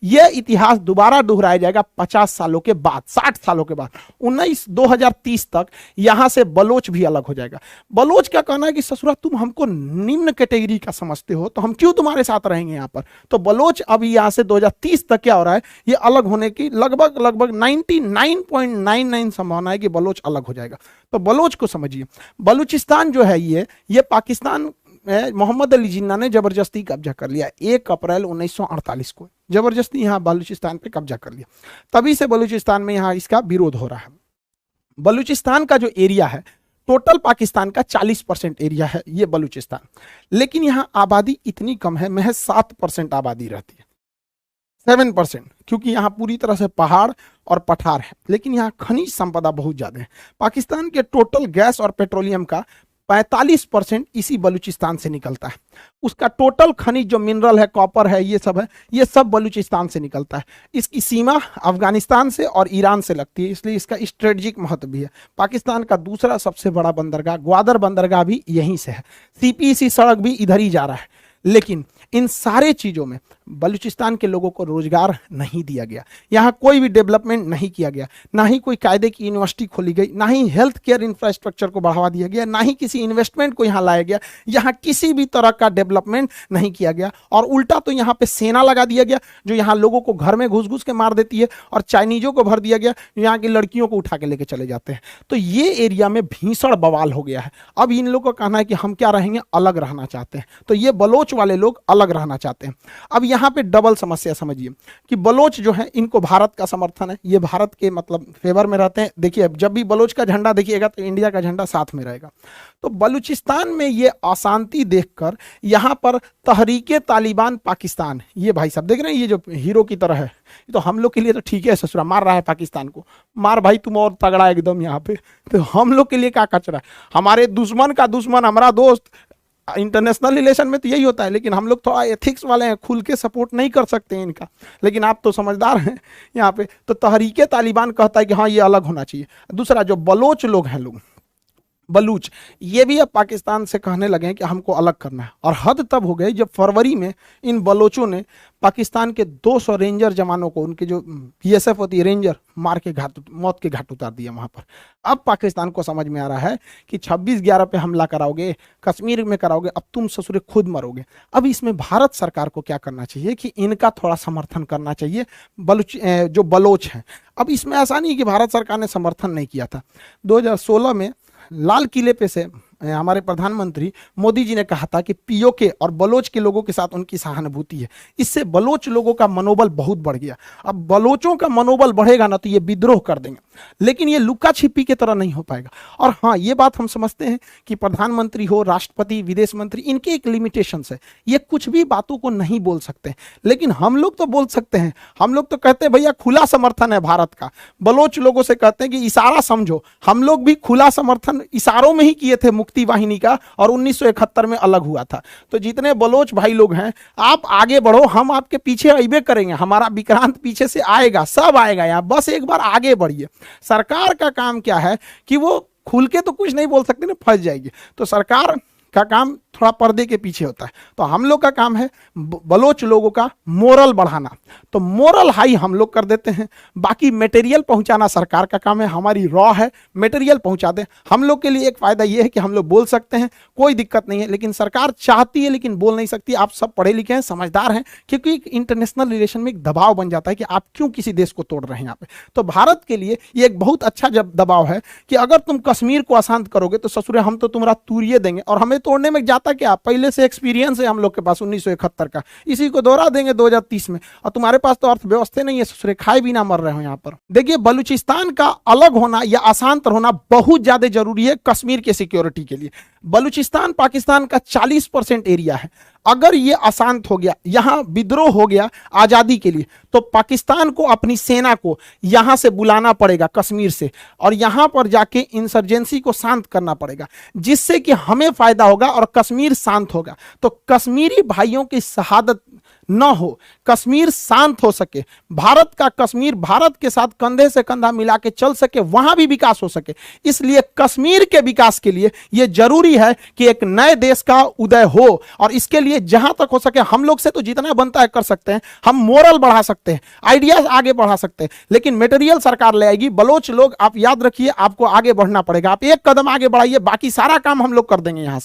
यह इतिहास दोबारा दोहराया जाएगा 50 सालों के बाद, 60 सालों के बाद, 2030 तक यहां से बलोच भी अलग हो जाएगा। बलोच का कहना है कि ससुरा तुम हमको निम्न कैटेगरी का समझते हो तो हम क्यों तुम्हारे साथ रहेंगे यहां पर। तो बलोच अभी यहां से 2030 तक क्या हो रहा है, ये अलग होने की लगभग 99.99 संभावना है कि बलोच अलग हो जाएगा। तो बलोच को समझिए, बलूचिस्तान जो है ये पाकिस्तान मोहम्मद अली जिन्ना ने जबरदस्ती कब्जा कर लिया 1 अप्रैल 1948 को, जबरदस्ती यहां बलूचिस्तान पे कब्जा कर लिया। तभी से बलूचिस्तान में यहां इसका विरोध हो रहा है। बलूचिस्तान का जो एरिया है, टोटल पाकिस्तान का 40% एरिया है ये बलूचिस्तान, लेकिन यहां आबादी इतनी कम है, महज 7% आबादी रहती है, 7%, क्योंकि यहां पूरी तरह से पहाड़ और पठार है। लेकिन यहां खनिज संपदा बहुत ज्यादा है। पाकिस्तान के टोटल गैस और पेट्रोलियम का 45% इसी बलूचिस्तान से निकलता है। उसका टोटल खनिज जो मिनरल है, कॉपर है, ये सब है, ये सब बलूचिस्तान से निकलता है। इसकी सीमा अफगानिस्तान से और ईरान से लगती है, इसलिए इसका स्ट्रेटेजिक महत्व भी है। पाकिस्तान का दूसरा सबसे बड़ा बंदरगाह ग्वादर बंदरगाह भी यहीं से है। सीपीसी सड़क भी इधर ही जा रहा है। लेकिन इन सारे चीजों में बलूचिस्तान के लोगों को रोजगार नहीं दिया गया, यहाँ कोई भी डेवलपमेंट नहीं किया गया, ना ही कोई कायदे की यूनिवर्सिटी खोली गई, ना ही हेल्थ केयर इंफ्रास्ट्रक्चर को बढ़ावा दिया गया, ना ही किसी इन्वेस्टमेंट को यहाँ लाया गया। यहाँ किसी भी तरह का डेवलपमेंट नहीं किया गया और उल्टा तो यहाँ पे सेना लगा दिया गया जो यहाँ लोगों को घर में घुस घुस के मार देती है, और चाइनीजों को भर दिया गया यहाँ की लड़कियों को उठा के लेके चले जाते हैं। तो ये एरिया में भीषण बवाल हो गया है। अब इन लोगों का कहना है कि हम क्या रहेंगे, अलग रहना चाहते हैं। तो ये बलोच वाले लोग अलग रहना चाहते हैं। अब यहाँ पे डबल समस्या समझिए कि बलोच जो है, इनको भारत का समर्थन है, ये भारत के मतलब फेवर में रहते हैं। देखिए जब भी बलोच का झंडा देखिएगा तो इंडिया का झंडा साथ में रहेगा। तो बलूचिस्तान में ये अशांति देखकर यहाँ पर तहरीके तालिबान पाकिस्तान, ये भाई साहब देख रहे हैं, ये जो हीरो की तरह है, तो हम लोग के लिए तो ठीक है, ससुरा मार रहा है पाकिस्तान को, मार भाई तुम और तगड़ा एकदम यहाँ पे। तो हम लोग के लिए क्या कचरा है, हमारे दुश्मन का दुश्मन हमारा दोस्त। इंटरनेशनल रिलेशन में तो यही होता है, लेकिन हम लोग थोड़ा एथिक्स वाले हैं, खुल के सपोर्ट नहीं कर सकते हैं इनका। लेकिन आप तो समझदार हैं यहाँ पे। तो तहरीके तालिबान कहता है कि हाँ ये अलग होना चाहिए। दूसरा जो बलोच लोग हैं, लोग बलूच, ये भी अब पाकिस्तान से कहने लगे हैं कि हमको अलग करना है। और हद तब हो गई जब फरवरी में इन बलोचों ने पाकिस्तान के 200 रेंजर जवानों को, उनके जो बीएसएफ होती है रेंजर, मार के मौत के घाट उतार दिया वहां पर। अब पाकिस्तान को समझ में आ रहा है कि 26/11 पे हमला कराओगे, कश्मीर में कराओगे, अब तुम ससुरे खुद मरोगे। अब इसमें भारत सरकार को क्या करना चाहिए कि इनका थोड़ा समर्थन करना चाहिए, जो बलोच हैं। अब इसमें ऐसा नहीं कि भारत सरकार ने समर्थन नहीं किया था। 2016 में लाल किले पे से हमारे प्रधानमंत्री मोदी जी ने कहा था कि पीओके और बलोच के लोगों के साथ उनकी सहानुभूति है। इससे बलोच लोगों का मनोबल बहुत बढ़ गया। अब बलोचों का मनोबल बढ़ेगा ना तो ये विद्रोह कर देंगे, लेकिन ये लुका छिपी की तरह नहीं हो पाएगा। और हाँ, ये बात हम समझते हैं कि प्रधानमंत्री हो, राष्ट्रपति, विदेश मंत्री, इनके एक लिमिटेशंस है, ये कुछ भी बातों को नहीं बोल सकते। लेकिन हम लोग तो बोल सकते हैं। हम लोग तो कहते हैं भैया खुला समर्थन है भारत का। बलोच लोगों से कहते हैं कि इशारा समझो, हम लोग भी खुला समर्थन इशारों में ही किए थे मुक्ति वाहिनी का, और 1971 में अलग हुआ था। तो जितने बलोच भाई लोग हैं, आप आगे बढ़ो, हम आपके पीछे आइबे करेंगे, हमारा विक्रांत पीछे से आएगा, सब आएगा यहाँ, बस एक बार आगे बढ़िए। सरकार का काम क्या है कि वो खुल के तो कुछ नहीं बोल सकते ना, फंस जाएगी। तो सरकार का काम थोड़ा पर्दे के पीछे होता है। तो हम लोग का काम है बलोच लोगों का मोरल बढ़ाना, तो मोरल हाई हम लोग कर देते हैं। बाकी मटेरियल पहुंचाना सरकार का काम है, हमारी रॉ है, मटेरियल पहुंचा दे। हम लोग के लिए एक फायदा ये है कि हम लोग बोल सकते हैं, कोई दिक्कत नहीं है। लेकिन सरकार चाहती है लेकिन बोल नहीं सकती। आप सब पढ़े लिखे हैं, समझदार हैं, क्योंकि इंटरनेशनल रिलेशन में एक दबाव बन जाता है कि आप क्यों किसी देश को तोड़ रहे हैं यहाँ पे। तो भारत के लिए ये एक बहुत अच्छा जब दबाव है कि अगर तुम कश्मीर को अशांत करोगे तो ससुरे हम तो तुम्हारा तूरिये देंगे, और हमें तोड़ने में जाता क्या, पहले से एक्सपीरियंस है हम लोग के पास 1971 का, इसी को दोहरा देंगे 2030 में। और तुम्हारे पास तो अर्थव्यवस्था नहीं है, ससुरे खाए भी ना मर रहे हो यहाँ पर। देखिए बलूचिस्तान का अलग होना या अशांत होना बहुत ज्यादा जरूरी है कश्मीर के सिक्योरिटी के लिए। बलूचिस्तान पाकिस्तान का 40% एरिया है। अगर ये अशांत हो गया, यहां विद्रोह हो गया आजादी के लिए, तो पाकिस्तान को अपनी सेना को यहां से बुलाना पड़ेगा कश्मीर से, और यहां पर जाके इंसर्जेंसी को शांत करना पड़ेगा, जिससे कि हमें फायदा होगा और कश्मीर शांत होगा। तो कश्मीरी भाइयों की शहादत न हो, कश्मीर शांत हो सके, भारत का कश्मीर भारत के साथ कंधे से कंधा मिला के चल सके, वहां भी विकास हो सके। इसलिए कश्मीर के विकास के लिए यह जरूरी है कि एक नए देश का उदय हो, और इसके लिए जहां तक हो सके हम लोग से तो जितना बनता है कर सकते हैं। हम मोरल बढ़ा सकते हैं, आइडियाज आगे बढ़ा सकते हैं, लेकिन मटेरियल सरकार ले आएगी। बलोच लोग, आप याद रखिए, आपको आगे बढ़ना पड़ेगा। आप एक कदम आगे बढ़ाइए, बाकी सारा काम हम लोग कर देंगे यहां से।